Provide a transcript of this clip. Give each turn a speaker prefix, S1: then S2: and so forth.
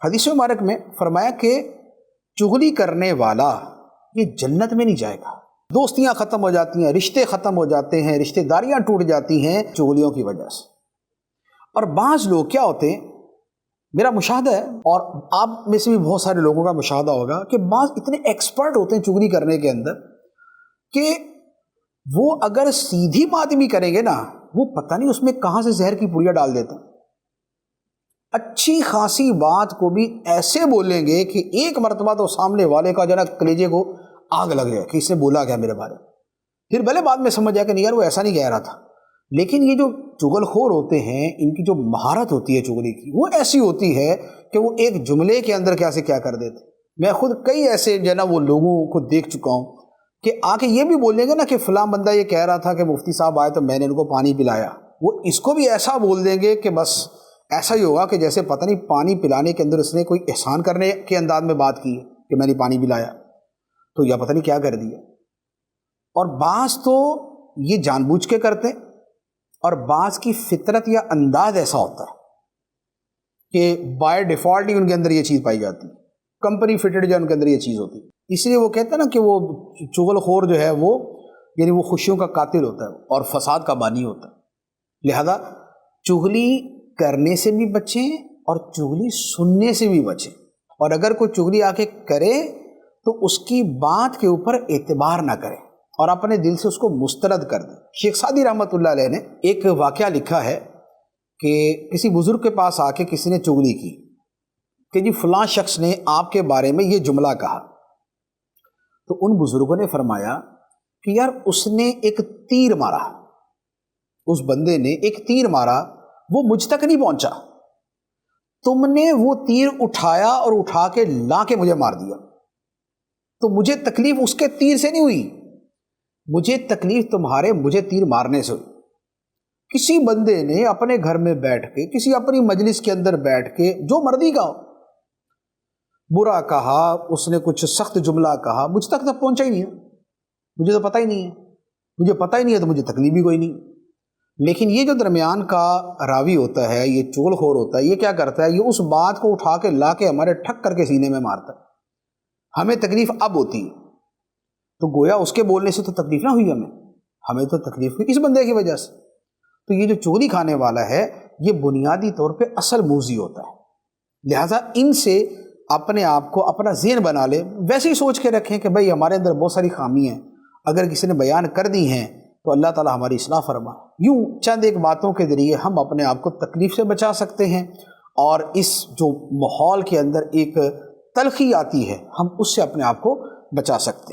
S1: حدیث مبارک میں فرمایا کہ چغلی کرنے والا یہ جنت میں نہیں جائے گا. دوستیاں ختم ہو جاتی ہیں، رشتے ختم ہو جاتے ہیں، رشتہ داریاں ٹوٹ جاتی ہیں چغلیوں کی وجہ سے. اور بعض لوگ کیا ہوتے ہیں، میرا مشاہدہ ہے اور آپ میں سے بھی بہت سارے لوگوں کا مشاہدہ ہوگا کہ بعض اتنے ایکسپرٹ ہوتے ہیں چغلی کرنے کے اندر کہ وہ اگر سیدھی بات بھی کریں گے نا، وہ پتہ نہیں اس میں کہاں سے زہر کی پڑیا ڈال دیتے ہیں. اچھی خاصی بات کو بھی ایسے بولیں گے کہ ایک مرتبہ تو سامنے والے کا جو ہے نا کلیجے کو آگ لگ جائے کہ اس نے بولا کیا میرے بارے میں. پھر بھلے بعد میں سمجھ آیا کہ نہیں یار وہ ایسا نہیں کہہ رہا تھا. لیکن یہ جو چغل خور ہوتے ہیں، ان کی جو مہارت ہوتی ہے چغلی کی، وہ ایسی ہوتی ہے کہ وہ ایک جملے کے اندر کیا سے کیا کر دیتے. میں خود کئی ایسے جو ہے نا وہ لوگوں کو دیکھ چکا ہوں کہ آ کے یہ بھی بولیں گے نا کہ فلاں بندہ یہ کہہ رہا تھا کہ مفتی صاحب آئے تو میں نے ان کو پانی پلایا. وہ اس کو بھی ایسا بول دیں گے کہ بس ایسا ہی ہوگا کہ جیسے پتہ نہیں پانی پلانے کے اندر اس نے کوئی احسان کرنے کے انداز میں بات کی ہے کہ میں نے پانی پلایا تو یا پتہ نہیں کیا کر دیا. اور بعض تو یہ جان بوجھ کے کرتے ہیں، اور بعض کی فطرت یا انداز ایسا ہوتا ہے کہ بائی ڈیفالٹ ہی ان کے اندر یہ چیز پائی جاتی ہے، کمپنی فٹڈ جو ان کے اندر یہ چیز ہوتی ہے. اس لیے وہ کہتے ہیں نا کہ وہ چغل خور جو ہے وہ یعنی وہ خوشیوں کا قاتل ہوتا ہے اور فساد کا بانی ہوتا ہے. لہذا چغلی کرنے سے بھی بچیں اور چغلی سننے سے بھی بچیں. اور اگر کوئی چغلی آ کے کرے تو اس کی بات کے اوپر اعتبار نہ کریں اور اپنے دل سے اس کو مسترد کر دیں. شیخ سعدی رحمۃ اللہ علیہ نے ایک واقعہ لکھا ہے کہ کسی بزرگ کے پاس آ کے کسی نے چغلی کی کہ جی فلاں شخص نے آپ کے بارے میں یہ جملہ کہا. تو ان بزرگوں نے فرمایا کہ یار اس نے ایک تیر مارا، اس بندے نے ایک تیر مارا، وہ مجھ تک نہیں پہنچا، تم نے وہ تیر اٹھایا اور اٹھا کے لا کے مجھے مار دیا. تو مجھے تکلیف اس کے تیر سے نہیں ہوئی، مجھے تکلیف تمہارے مجھے تیر مارنے سے ہوئی. کسی بندے نے اپنے گھر میں بیٹھ کے، کسی اپنی مجلس کے اندر بیٹھ کے جو مرضی کہا، برا کہا، اس نے کچھ سخت جملہ کہا، مجھ تک تو پہنچا ہی نہیں ہے، مجھے تو پتہ ہی نہیں ہے، مجھے پتہ ہی نہیں ہے تو مجھے تکلیف بھی کوئی نہیں. لیکن یہ جو درمیان کا راوی ہوتا ہے، یہ چغل خور ہوتا ہے، یہ کیا کرتا ہے، یہ اس بات کو اٹھا کے لا کے ہمارے ٹھک کر کے سینے میں مارتا ہے. ہمیں تکلیف اب ہوتی ہے تو گویا اس کے بولنے سے تو تکلیف نہ ہوئی، ہمیں تو تکلیف ہوئی اس بندے کی وجہ سے. تو یہ جو چغلی کھانے والا ہے یہ بنیادی طور پہ اصل موذی ہوتا ہے. لہٰذا ان سے اپنے آپ کو اپنا ذہن بنا لے، ویسے ہی سوچ کے رکھیں کہ بھئی ہمارے اندر بہت ساری خامی ہیں، اگر کسی نے بیان کر دی ہیں تو اللہ تعالی ہماری اصلاح فرما. یوں چند ایک باتوں کے ذریعے ہم اپنے آپ کو تکلیف سے بچا سکتے ہیں، اور اس جو ماحول کے اندر ایک تلخی آتی ہے ہم اس سے اپنے آپ کو بچا سکتے ہیں.